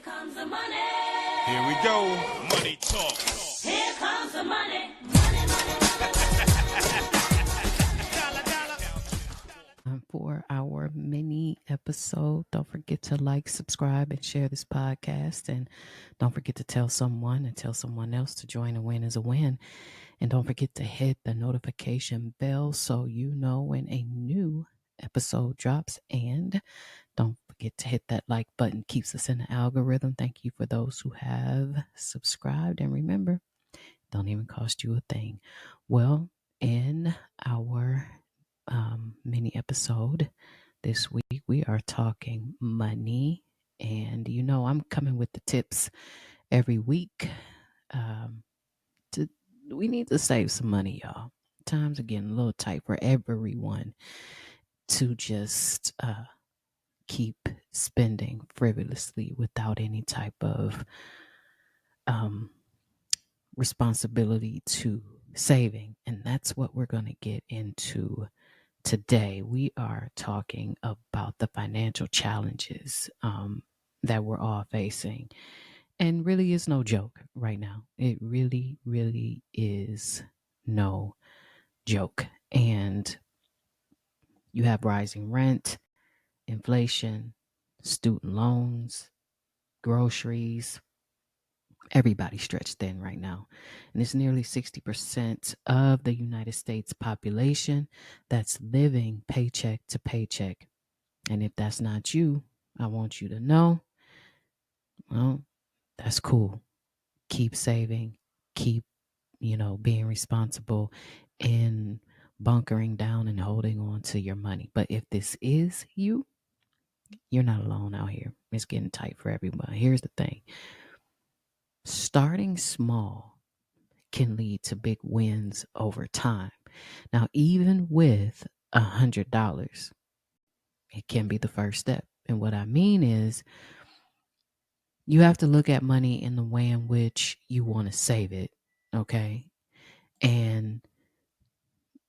comes the money. Here we go. Money talk. Here comes the money. Money, money, For our mini episode, don't forget to like, subscribe, and share this podcast. And don't forget to tell someone and tell someone else to join. A win is a win. And don't forget to hit the notification bell so you know when a new episode drops. And don't forget to hit that like button. Keeps us in the algorithm. Thank you for those who have subscribed. And remember, don't even cost you a thing. Well, in our mini episode this week, we are talking money. And you know, I'm coming with the tips every week. We need to save some money, y'all. Times are getting a little tight for everyone to just keep spending frivolously without any type of responsibility to saving. And that's what we're going to get into today. We are talking about the financial challenges that we're all facing. And really is no joke right now. It really, really is no joke. And you have rising rent, inflation, student loans, groceries. Everybody's stretched thin right now. And it's nearly 60% of the United States population that's living paycheck to paycheck. And if that's not you, I want you to know, well, that's cool. Keep saving, keep, being responsible and bunkering down and holding on to your money. But if this is you, you're not alone out here. It's getting tight for everyone. Here's the thing. Starting small can lead to big wins over time. Now, even with $100, it can be the first step. And what I mean is, you have to look at money in the way in which you want to save it, okay? And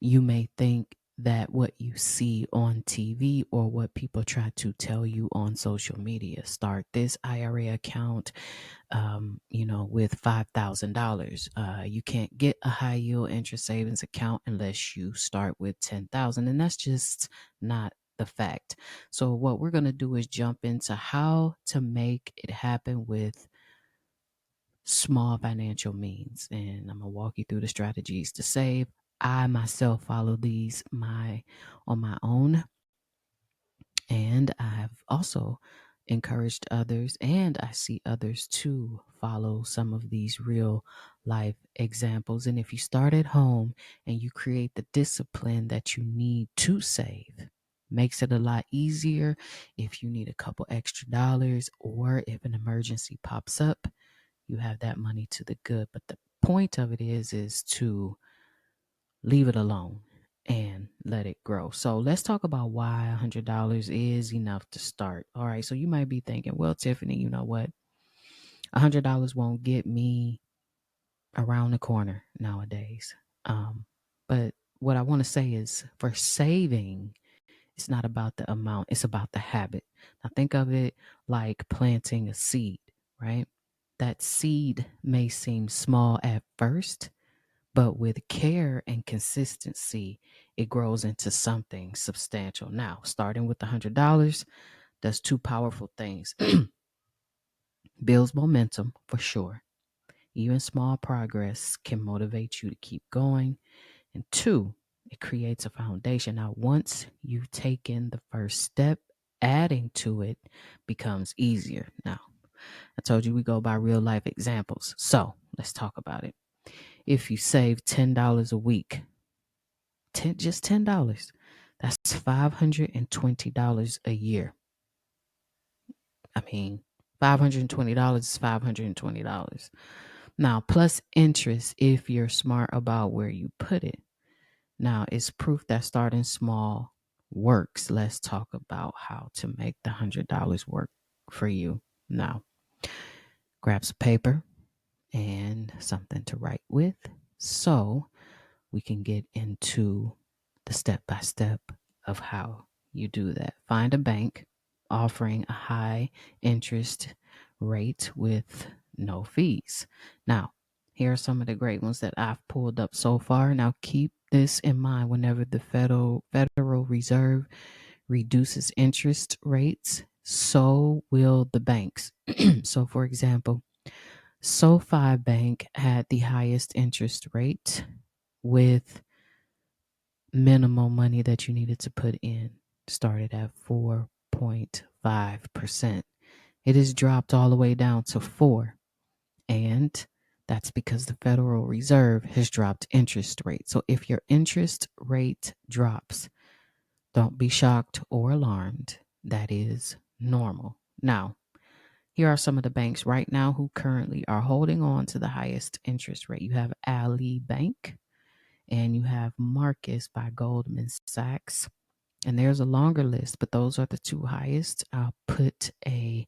you may think that what you see on TV or what people try to tell you on social media, start this IRA account, with $5,000. You can't get a high yield interest savings account unless you start with $10,000, and that's just not the fact. So what we're going to do is jump into how to make it happen with small financial means, and I'm gonna walk you through the strategies to save. I myself follow these on my own, and I've also encouraged others, and I see others to follow some of these real life examples. And if you start at home and you create the discipline that you need to save, makes it a lot easier if you need a couple extra dollars or if an emergency pops up, you have that money to the good. But the point of it is to leave it alone and let it grow. So let's talk about why $100 is enough to start. All right. So you might be thinking, well, Tiffany, you know what? $100 won't get me around the corner nowadays. But what I want to say is, for saving, it's not about the amount, it's about the habit. Now think of it like planting a seed, right? That seed may seem small at first, but with care and consistency, it grows into something substantial. Now, starting with $100 does two powerful things. Builds momentum for sure. Even small progress can motivate you to keep going. And two, it creates a foundation. Now, once you've taken the first step, adding to it becomes easier. Now, I told you we go by real life examples. So let's talk about it. If you save $10 a week, just $10, that's $520 a year. I mean, $520 is $520. Now, plus interest if you're smart about where you put it. Now, it's proof that starting small works. Let's talk about how to make the $100 work for you. Now, grab some paper and something to write with so we can get into the step-by-step of how you do that. Find a bank offering a high interest rate with no fees. Now, here are some of the great ones that I've pulled up so far. Now, keep this in mind whenever the Federal Reserve reduces interest rates, so will the banks. So, for example, SoFi Bank had the highest interest rate with minimal money that you needed to put in, started at 4.5%. It has dropped all the way down to 4, and that's because the Federal Reserve has dropped interest rates. So if your interest rate drops, don't be shocked or alarmed. That is normal. Now, here are some of the banks right now who currently are holding on to the highest interest rate. You have Ali Bank and you have Marcus by Goldman Sachs. And there's a longer list, but those are the two highest. I'll put a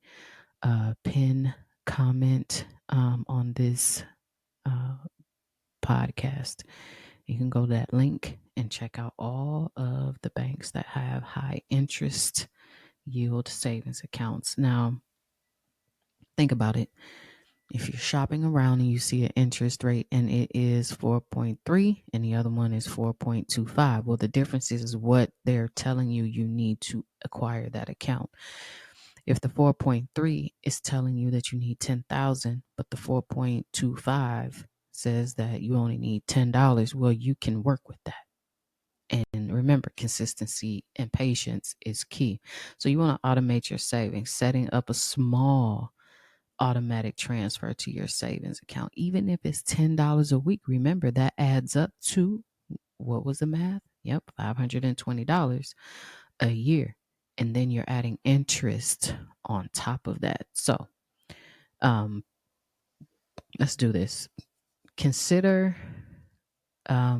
pin comment on this podcast. You can go to that link and check out all of the banks that have high interest yield savings accounts. Now, think about it. If you're shopping around and you see an interest rate and it is 4.3 and the other one is 4.25, well, the difference is what they're telling you need to acquire that account. If the 4.3 is telling you that you need 10,000, but the 4.25 says that you only need $10, well, you can work with that. And remember, consistency and patience is key. So you want to automate your savings, setting up a small automatic transfer to your savings account. Even if it's $10 a week, remember that adds up to, what was the math? Yep, $520 a year. And then you're adding interest on top of that. So let's do this. Consider, how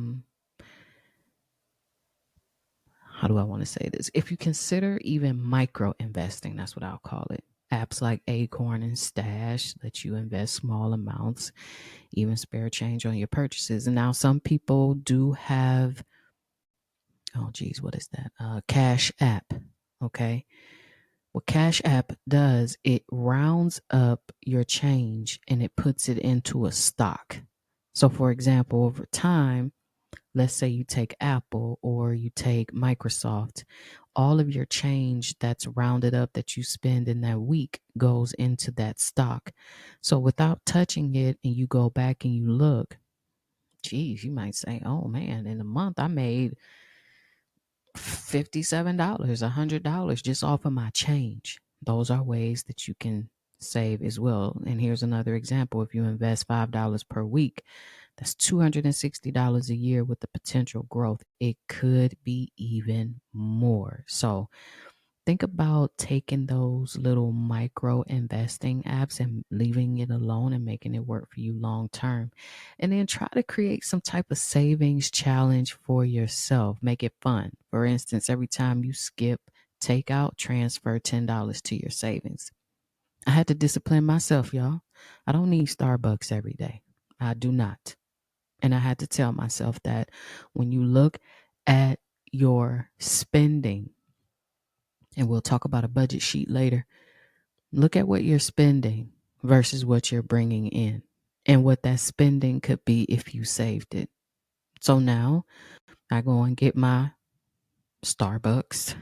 do I want to say this? If you consider even micro investing, that's what I'll call it. Apps like Acorn and Stash let you invest small amounts, even spare change on your purchases. And now some people do have, what is that? Cash App. Okay. What Cash App does, it rounds up your change and it puts it into a stock. So for example, over time, let's say you take Apple or you take Microsoft, all of your change that's rounded up that you spend in that week goes into that stock. So without touching it and you go back and you look, you might say, oh man, in a month I made $57, $100 just off of my change. Those are ways that you can save as well. And here's another example. If you invest $5 per week, that's $260 a year with the potential growth. It could be even more. So think about taking those little micro investing apps and leaving it alone and making it work for you long term. And then try to create some type of savings challenge for yourself. Make it fun. For instance, every time you skip takeout, transfer $10 to your savings. I had to discipline myself, y'all. I don't need Starbucks every day. I do not. And I had to tell myself that when you look at your spending, and we'll talk about a budget sheet later, look at what you're spending versus what you're bringing in and what that spending could be if you saved it. So now I go and get my Starbucks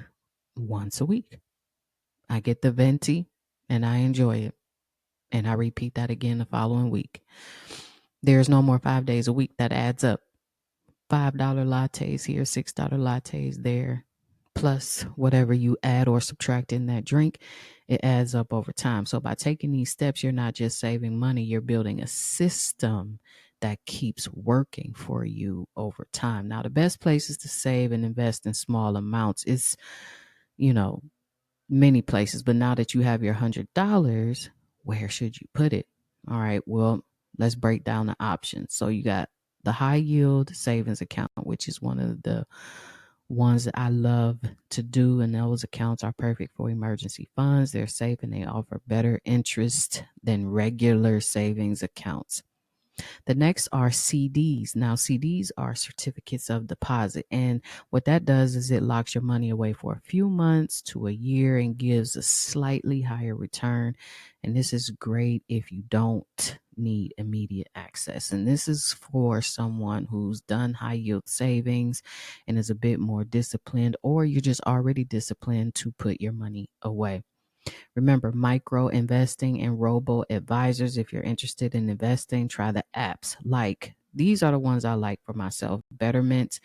once a week. I get the venti and I enjoy it. And I repeat that again the following week. There's no more 5 days a week. That adds up. $5 lattes here, $6 lattes there, plus whatever you add or subtract in that drink, it adds up over time. So by taking these steps, you're not just saving money, you're building a system that keeps working for you over time. Now, the best places to save and invest in small amounts is, many places. But now that you have your $100, where should you put it? All right, well, let's break down the options. So you got the high yield savings account, which is one of the ones that I love to do. And those accounts are perfect for emergency funds. They're safe and they offer better interest than regular savings accounts. The next are CDs. Now, CDs are certificates of deposit. And what that does is it locks your money away for a few months to a year and gives a slightly higher return. And this is great if you don't need immediate access. And this is for someone who's done high yield savings and is a bit more disciplined, or you're just already disciplined to put your money away. Remember, micro investing and robo advisors. If you're interested in investing, try the apps. Like, these are the ones I like for myself: Betterment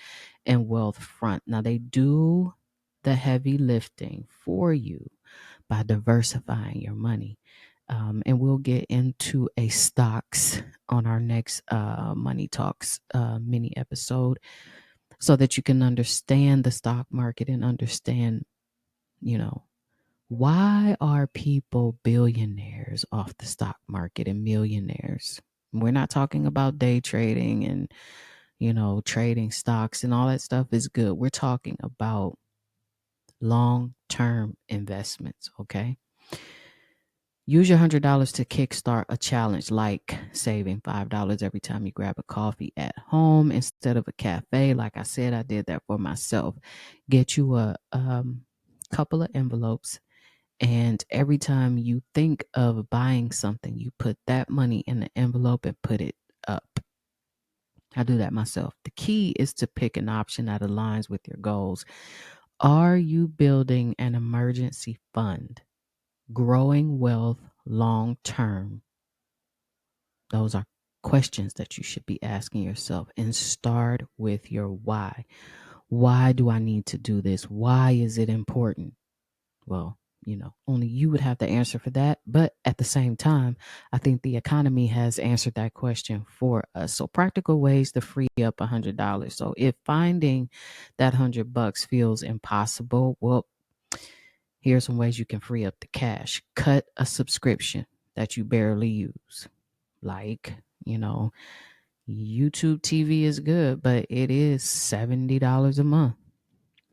and Wealthfront. Now, they do the heavy lifting for you by diversifying your money. And we'll get into a stocks on our next Money Talks mini episode so that you can understand the stock market and understand, you know, why are people billionaires off the stock market and millionaires? We're not talking about day trading and, trading stocks and all that stuff is good. We're talking about long-term investments, okay? Use your $100 to kickstart a challenge, like saving $5 every time you grab a coffee at home instead of a cafe. Like I said, I did that for myself. Get you a couple of envelopes, and every time you think of buying something, you put that money in the envelope and put it up. I do that myself. The key is to pick an option that aligns with your goals. Are you building an emergency fund? Growing wealth long term? Those are questions that you should be asking yourself, and start with your why. Why do I need to do this? Why is it important? Well, only you would have the answer for that. But at the same time, I think the economy has answered that question for us. So, practical ways to free up $100. So if finding that $100 feels impossible, well, here's some ways you can free up the cash. Cut a subscription that you barely use. Like, YouTube TV is good, but it is $70 a month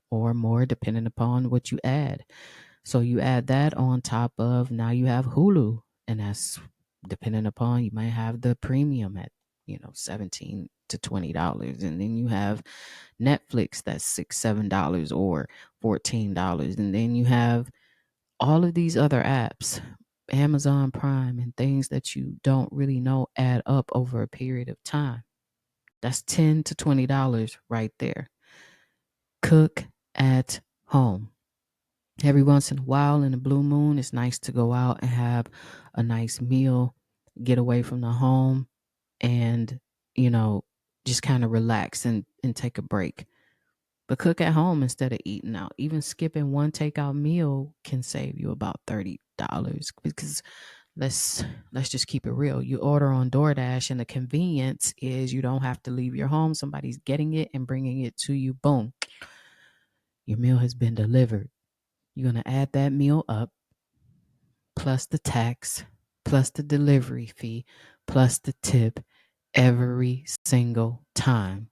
or more, depending upon what you add. So you add that on top of, now you have Hulu, and that's depending upon, you might have the premium at, $17 to $20. And then you have Netflix that's $6, $7 or $14. And then you have all of these other apps, Amazon Prime, and things that you don't really know add up over a period of time. That's $10 to $20 right there. Cook at home. Every once in a while, in a blue moon, it's nice to go out and have a nice meal, get away from the home, and, just kind of relax and take a break. But cook at home instead of eating out. Even skipping one takeout meal can save you about $30, because let's just keep it real. You order on DoorDash, and the convenience is you don't have to leave your home. Somebody's getting it and bringing it to you. Boom. Your meal has been delivered. You're going to add that meal up, plus the tax, plus the delivery fee, plus the tip every single time.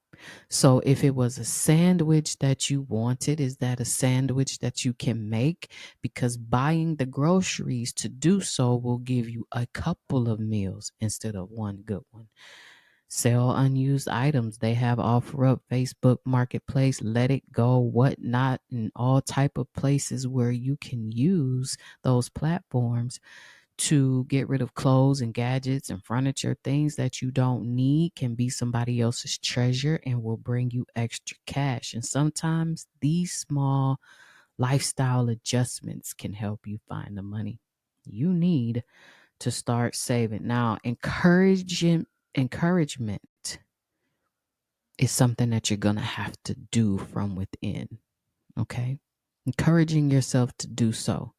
So if it was a sandwich that you wanted, is that a sandwich that you can make? Because buying the groceries to do so will give you a couple of meals instead of one good one. Sell unused items. They have OfferUp, Facebook Marketplace, Let It Go, Whatnot, and all type of places where you can use those platforms to get rid of clothes and gadgets and furniture. Things that you don't need can be somebody else's treasure and will bring you extra cash. And sometimes these small lifestyle adjustments can help you find the money you need to start saving. Now, encouragement is something that you're going to have to do from within. Okay? Encouraging yourself to do so.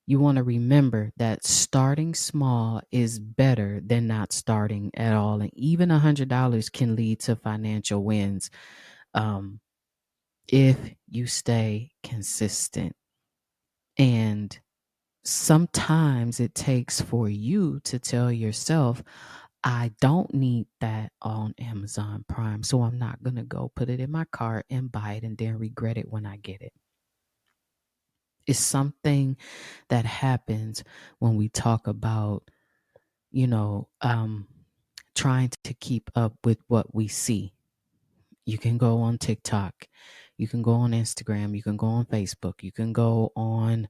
You want to remember that starting small is better than not starting at all. And even $100 can lead to financial wins if you stay consistent. And sometimes it takes for you to tell yourself, I don't need that on Amazon Prime, so I'm not going to go put it in my cart and buy it and then regret it when I get it. It's something that happens when we talk about, trying to keep up with what we see. You can go on TikTok, you can go on Instagram, you can go on Facebook, you can go on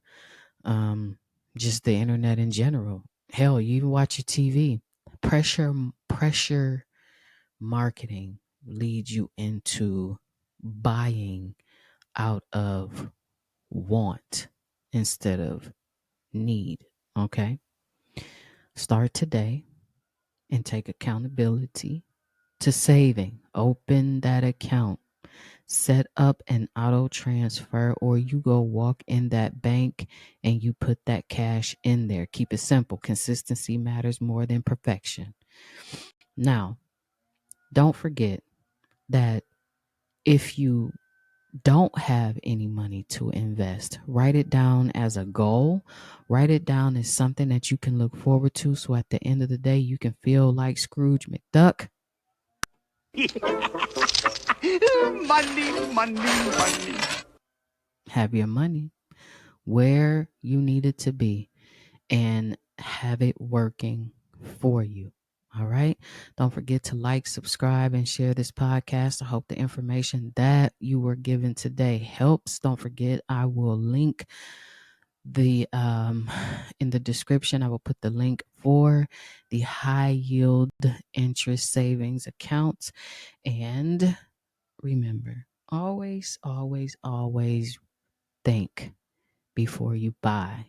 just the internet in general. Hell, you even watch your TV. Pressure marketing leads you into buying out of want instead of need. Okay? Start today and take accountability to saving. Open that account. Set up an auto transfer, or you go walk in that bank and you put that cash in there. Keep it simple. Consistency matters more than perfection. Now, don't forget that if you don't have any money to invest, write it down as a goal. Write it down as something that you can look forward to, so at the end of the day, you can feel like Scrooge McDuck. Money. Have your money where you need it to be and have it working for you. All right. Don't forget to like, subscribe, and share this podcast. I hope the information that you were given today helps. Don't forget, I will link the in the description. I will put the link for the high yield interest savings accounts. And remember, always think before you buy.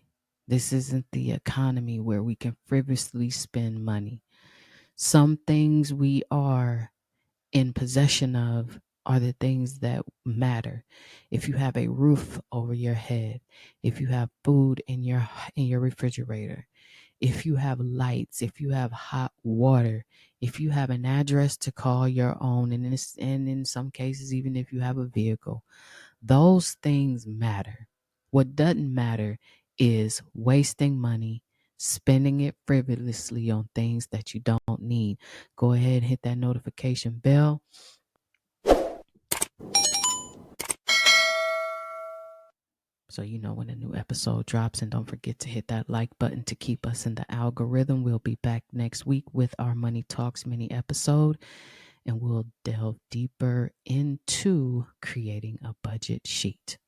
This isn't the economy where we can frivolously spend money. Some things we are in possession of are the things that matter. If you have a roof over your head, if you have food in your refrigerator, if you have lights, if you have hot water, if you have an address to call your own, and in some cases, even if you have a vehicle, those things matter. What doesn't matter is wasting money, spending it frivolously on things that you don't need. Go ahead and hit that notification bell. So you know when a new episode drops, and don't forget to hit that like button to keep us in the algorithm. We'll be back next week with our Money Talks mini episode, and we'll delve deeper into creating a budget sheet.